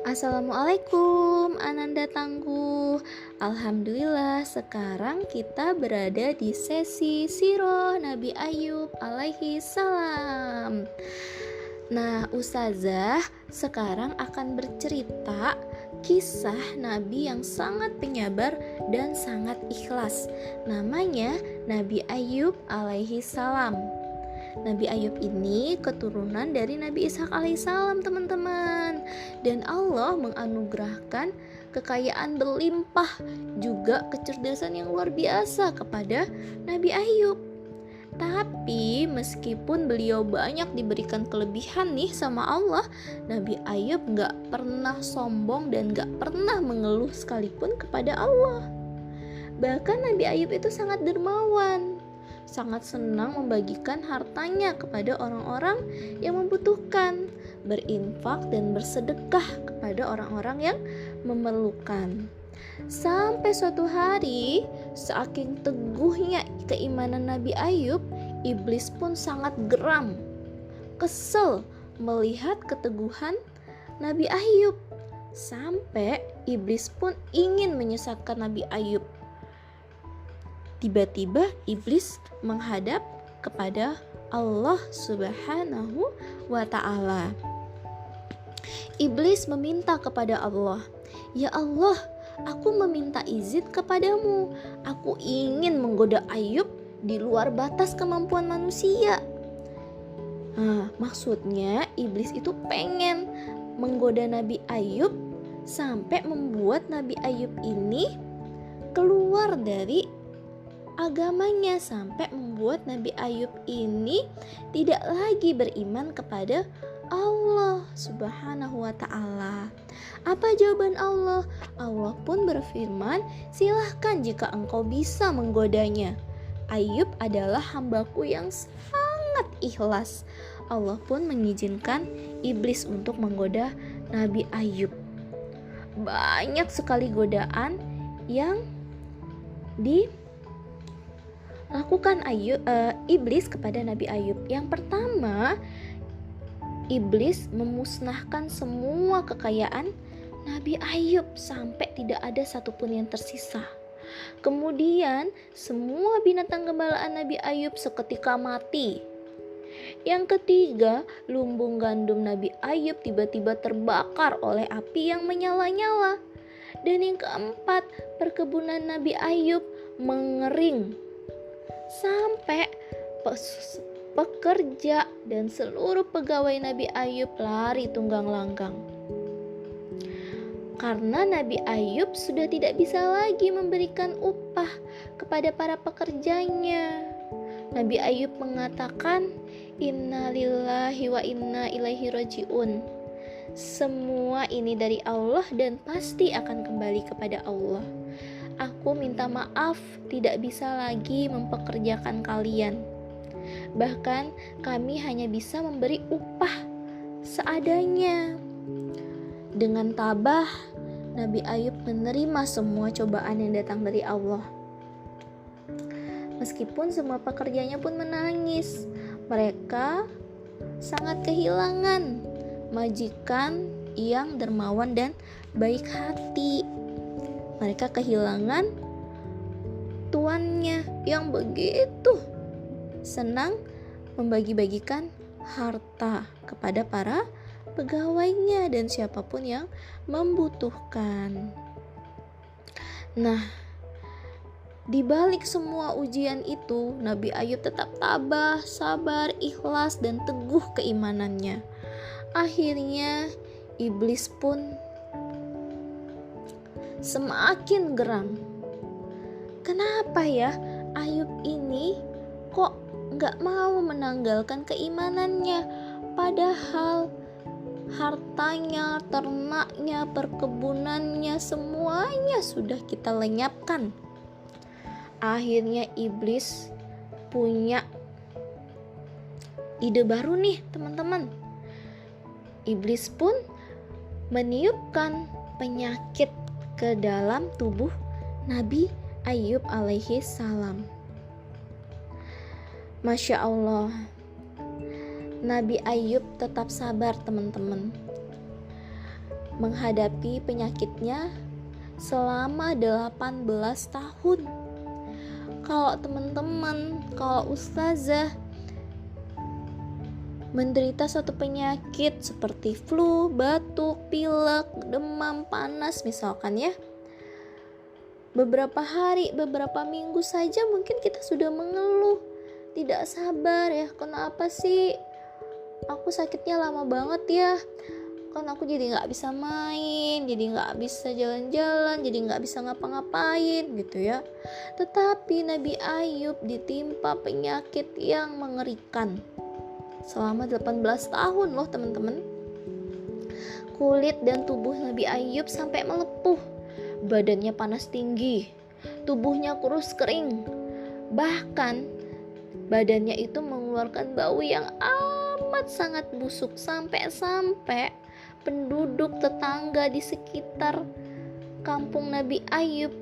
Assalamualaikum Ananda Tangguh. Alhamdulillah sekarang kita berada di sesi Sirah Nabi Ayub alaihi salam. Nah, Ustazah sekarang akan bercerita kisah Nabi yang sangat penyabar dan sangat ikhlas. Namanya Nabi Ayub alaihi salam. Nabi Ayub ini keturunan dari Nabi Ishak alaihissalam, teman-teman. Dan Allah menganugerahkan kekayaan berlimpah, juga kecerdasan yang luar biasa kepada Nabi Ayub. Tapi meskipun beliau banyak diberikan kelebihan nih sama Allah, Nabi Ayub gak pernah sombong dan gak pernah mengeluh sekalipun kepada Allah. Bahkan Nabi Ayub itu sangat dermawan, sangat senang membagikan hartanya kepada orang-orang yang membutuhkan, berinfak dan bersedekah kepada orang-orang yang memerlukan. Sampai suatu hari, saking teguhnya keimanan Nabi Ayub, iblis pun sangat geram, kesel melihat keteguhan Nabi Ayub. Sampai iblis pun ingin menyesatkan Nabi Ayub. Tiba-tiba iblis menghadap kepada Allah Subhanahu wa ta'ala. Iblis meminta kepada Allah, "Ya Allah, aku meminta izin kepadamu. Aku ingin menggoda Ayub di luar batas kemampuan manusia." Maksudnya iblis itu pengen menggoda Nabi Ayub sampai membuat Nabi Ayub ini keluar dari agamanya, sampai membuat Nabi Ayub ini tidak lagi beriman kepada Allah Subhanahu wa ta'ala. Apa jawaban Allah? Allah pun berfirman, "Silahkan jika engkau bisa menggodanya. Ayub adalah hambaku yang sangat ikhlas." Allah pun mengizinkan iblis untuk menggoda Nabi Ayub. Banyak sekali godaan yang lakukan iblis kepada Nabi Ayub. Yang pertama, iblis memusnahkan semua kekayaan Nabi Ayub sampai tidak ada satupun yang tersisa. Kemudian semua binatang gembalaan Nabi Ayub seketika mati. Yang ketiga, lumbung gandum Nabi Ayub tiba-tiba terbakar oleh api yang menyala-nyala. Dan yang keempat, perkebunan Nabi Ayub mengering sampai pekerja dan seluruh pegawai Nabi Ayub lari tunggang langgang. Karena Nabi Ayub sudah tidak bisa lagi memberikan upah kepada para pekerjanya. Nabi Ayub mengatakan, "Inna lillahi wa inna ilaihi rajiun." Semua ini dari Allah dan pasti akan kembali kepada Allah. Aku minta maaf tidak bisa lagi mempekerjakan kalian. Bahkan kami hanya bisa memberi upah seadanya. Dengan tabah, Nabi Ayub menerima semua cobaan yang datang dari Allah. Meskipun semua pekerjanya pun menangis, mereka sangat kehilangan majikan yang dermawan dan baik hati. Mereka kehilangan tuannya yang begitu senang membagi-bagikan harta kepada para pegawainya dan siapapun yang membutuhkan. Nah, di balik semua ujian itu, Nabi Ayub tetap tabah, sabar, ikhlas, dan teguh keimanannya. Akhirnya, iblis pun semakin geram. Kenapa ya Ayub ini kok gak mau menanggalkan keimanannya? Padahal hartanya, ternaknya, perkebunannya, semuanya sudah kita lenyapkan. Akhirnya iblis punya ide baru nih, teman-teman. Iblis pun meniupkan penyakit ke dalam tubuh Nabi Ayub alaihi salam. Masya Allah, Nabi Ayub tetap sabar, teman-teman. menghadapi penyakitnya selama 18 tahun. Kalau teman-teman, kalau ustazah menderita suatu penyakit seperti flu, batuk, pilek, demam, panas misalkan ya, beberapa hari, beberapa minggu saja mungkin kita sudah mengeluh, tidak sabar ya, kenapa sih aku sakitnya lama banget ya, kan aku jadi gak bisa main, jadi gak bisa jalan-jalan, jadi gak bisa ngapa-ngapain gitu ya. Tetapi Nabi Ayub ditimpa penyakit yang mengerikan selama 18 tahun loh teman-teman. Kulit dan tubuh Nabi Ayub sampai melepuh, badannya panas tinggi, tubuhnya kurus kering, bahkan badannya itu mengeluarkan bau yang amat sangat busuk, sampai-sampai penduduk tetangga di sekitar kampung Nabi Ayub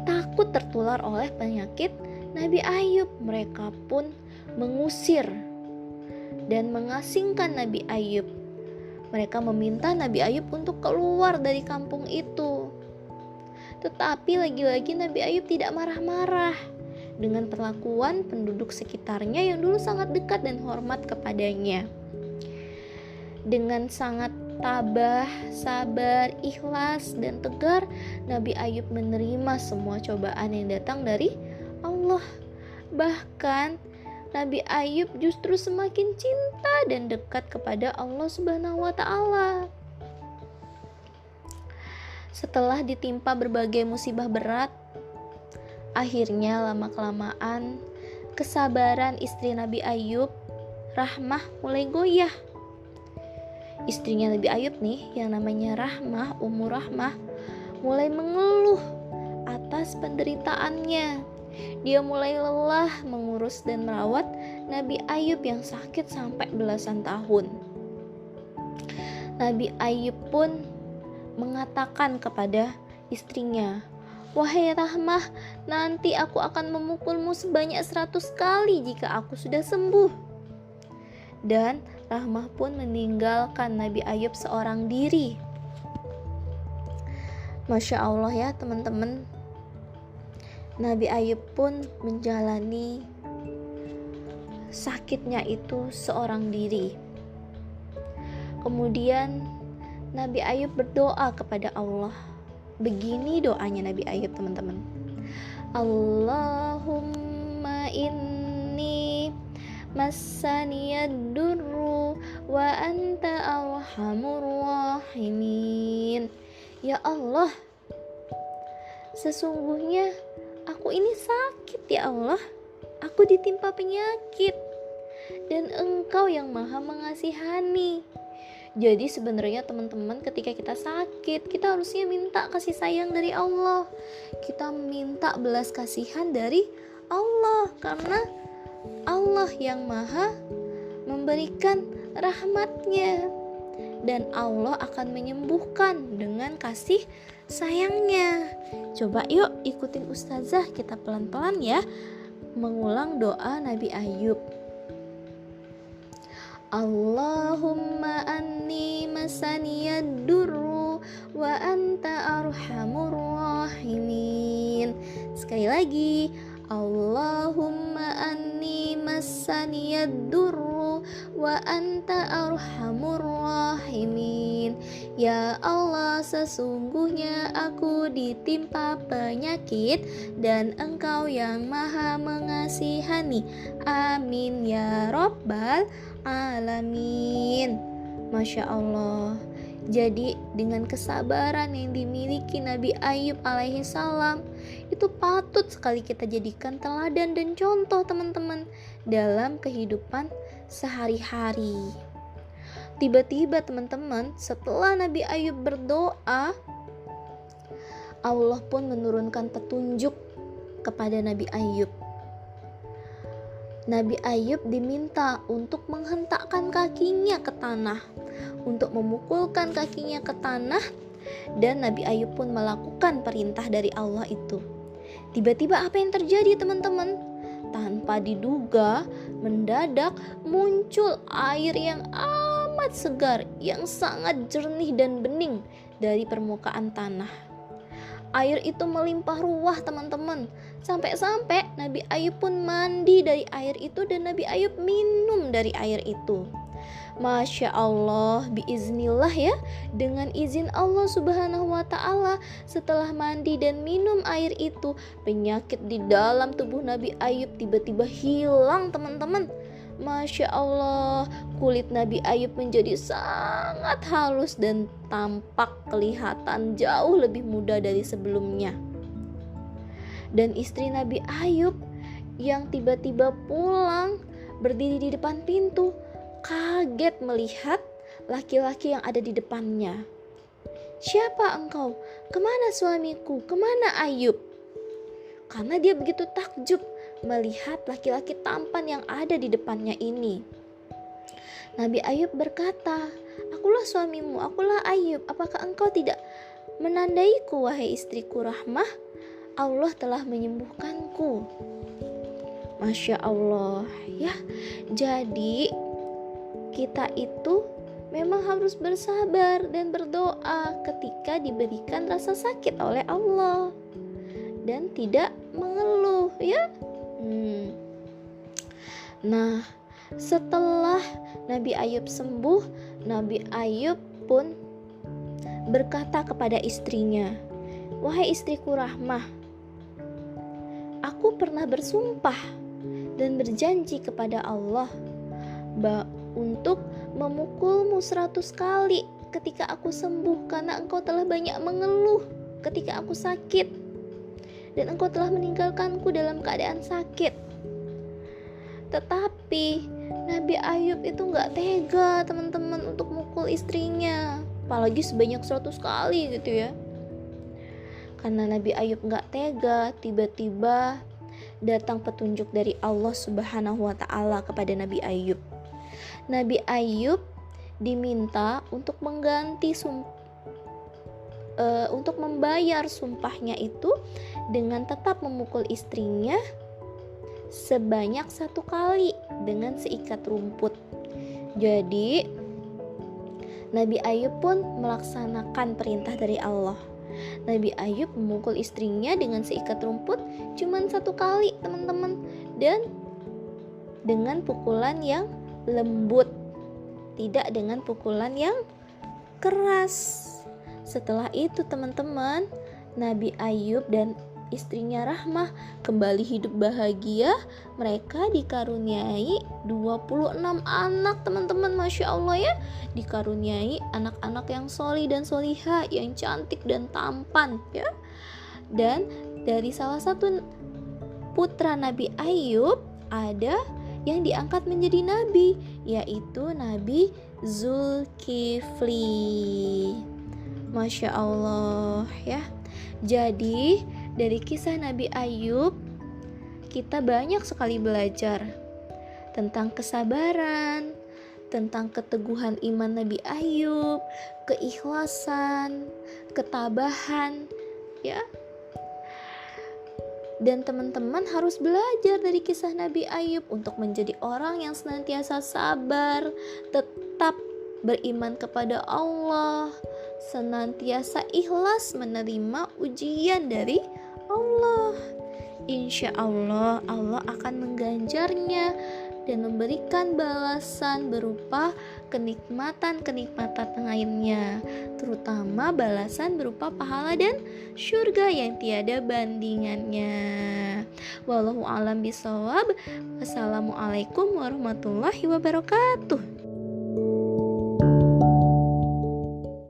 takut tertular oleh penyakit Nabi Ayub. Mereka pun mengusir dan mengasingkan Nabi Ayub. Mereka meminta Nabi Ayub untuk keluar dari kampung itu. Tetapi lagi-lagi Nabi Ayub tidak marah-marah dengan perlakuan penduduk sekitarnya yang dulu sangat dekat dan hormat kepadanya. Dengan sangat tabah, sabar, ikhlas, dan tegar, Nabi Ayub menerima semua cobaan yang datang dari Allah. Bahkan Nabi Ayub justru semakin cinta dan dekat kepada Allah Subhanahu wa Ta'ala. Setelah ditimpa berbagai musibah berat, akhirnya lama-kelamaan kesabaran istri Nabi Ayub, Rahmah, mulai goyah. Istrinya Nabi Ayub nih, yang namanya Rahmah, Ummu Rahmah, mulai mengeluh atas penderitaannya. Dia mulai lelah mengurus dan merawat Nabi Ayub yang sakit sampai belasan tahun. Nabi Ayub pun mengatakan kepada istrinya, "Wahai Rahmah, nanti aku akan memukulmu sebanyak 100 kali jika aku sudah sembuh." Dan Rahmah pun meninggalkan Nabi Ayub seorang diri. Masya Allah ya teman-teman, Nabi Ayub pun menjalani sakitnya itu seorang diri. Kemudian Nabi Ayub berdoa kepada Allah. Begini doanya Nabi Ayub teman-teman. Allahumma inni massaniyad durru wa anta arhamur rahimin. Ya Allah, sesungguhnya aku ini sakit ya Allah, aku ditimpa penyakit, dan Engkau yang maha mengasihani. Jadi sebenarnya teman-teman, ketika kita sakit, kita harusnya minta kasih sayang dari Allah, kita minta belas kasihan dari Allah, karena Allah yang maha memberikan rahmatnya, dan Allah akan menyembuhkan dengan kasih sayangnya. Coba yuk ikutin ustazah, kita pelan-pelan ya mengulang doa Nabi Ayub. Allahumma anni masaniyad durru wa anta arhamur rahimin. Sekali lagi, Allahumma anni masaniyad durru wa anta arhamur rahimin. Ya Allah, sesungguhnya aku ditimpa penyakit dan Engkau yang maha mengasihani. Amin ya Rabbal alamin. Masya Allah. Jadi dengan kesabaran yang dimiliki Nabi Ayub alaihi salam, itu patut sekali kita jadikan teladan dan contoh teman-teman dalam kehidupan sehari-hari. Tiba-tiba teman-teman, setelah Nabi Ayub berdoa, Allah pun menurunkan petunjuk kepada Nabi Ayub. Nabi Ayub diminta untuk menghentakkan kakinya ke tanah, untuk memukulkan kakinya ke tanah, dan Nabi Ayub pun melakukan perintah dari Allah itu. Tiba-tiba apa yang terjadi teman-teman? Tanpa diduga, mendadak muncul air yang amat segar yang sangat jernih dan bening dari permukaan tanah. Air itu melimpah ruah teman-teman. Sampai-sampai Nabi Ayub pun mandi dari air itu dan Nabi Ayub minum dari air itu. Masya Allah, biiznillah ya, dengan izin Allah subhanahu wa ta'ala, setelah mandi dan minum air itu, penyakit di dalam tubuh Nabi Ayub tiba-tiba hilang teman-teman. Masya Allah, kulit Nabi Ayub menjadi sangat halus dan tampak kelihatan jauh lebih muda dari sebelumnya. Dan istri Nabi Ayub yang tiba-tiba pulang berdiri di depan pintu, kaget melihat laki-laki yang ada di depannya. "Siapa engkau? Kemana suamiku? Kemana Ayub?" Karena dia begitu takjub melihat laki-laki tampan yang ada di depannya ini. Nabi Ayub berkata, "Akulah suamimu, akulah Ayub. Apakah engkau tidak menandaiku, wahai istriku Rahmah? Allah telah menyembuhkanku." Masya Allah ya. Jadi kita itu memang harus bersabar dan berdoa ketika diberikan rasa sakit oleh Allah dan tidak mengeluh ya. Nah, setelah Nabi Ayub sembuh, Nabi Ayub pun berkata kepada istrinya, "Wahai istriku Rahmah, aku pernah bersumpah dan berjanji kepada Allah untuk memukulmu 100 kali ketika aku sembuh, karena engkau telah banyak mengeluh ketika aku sakit dan engkau telah meninggalkanku dalam keadaan sakit." Tetapi Nabi Ayub itu gak tega teman-teman untuk mukul istrinya, apalagi sebanyak 100 kali gitu ya. Karena Nabi Ayub gak tega, tiba-tiba datang petunjuk dari Allah subhanahu wa ta'ala kepada Nabi Ayub. Nabi Ayub diminta untuk mengganti untuk membayar sumpahnya itu dengan tetap memukul istrinya sebanyak 1 kali dengan seikat rumput. Jadi Nabi Ayub pun melaksanakan perintah dari Allah. Nabi Ayub memukul istrinya dengan seikat rumput cuman 1 kali teman-teman, dan dengan pukulan yang lembut, tidak dengan pukulan yang keras. Setelah itu teman-teman, Nabi Ayub dan istrinya Rahmah kembali hidup bahagia. Mereka dikaruniai 26 anak teman-teman, Masya Allah ya. Dikaruniai anak-anak yang solih dan soliha, yang cantik dan tampan ya. Dan dari salah satu putra Nabi Ayub ada yang diangkat menjadi nabi, yaitu Nabi Zulkifli. Masya Allah ya. Jadi dari kisah Nabi Ayub kita banyak sekali belajar tentang kesabaran, tentang keteguhan iman Nabi Ayub, keikhlasan, ketabahan ya. Dan teman-teman harus belajar dari kisah Nabi Ayub untuk menjadi orang yang senantiasa sabar, tetap beriman kepada Allah, senantiasa ikhlas menerima ujian dari Allah. Insya Allah, Allah akan mengganjarnya dan memberikan balasan berupa kenikmatan-kenikmatan lainnya, terutama balasan berupa pahala dan surga yang tiada bandingannya. Wallahu a'lam bishawab. Wassalamualaikum warahmatullahi wabarakatuh.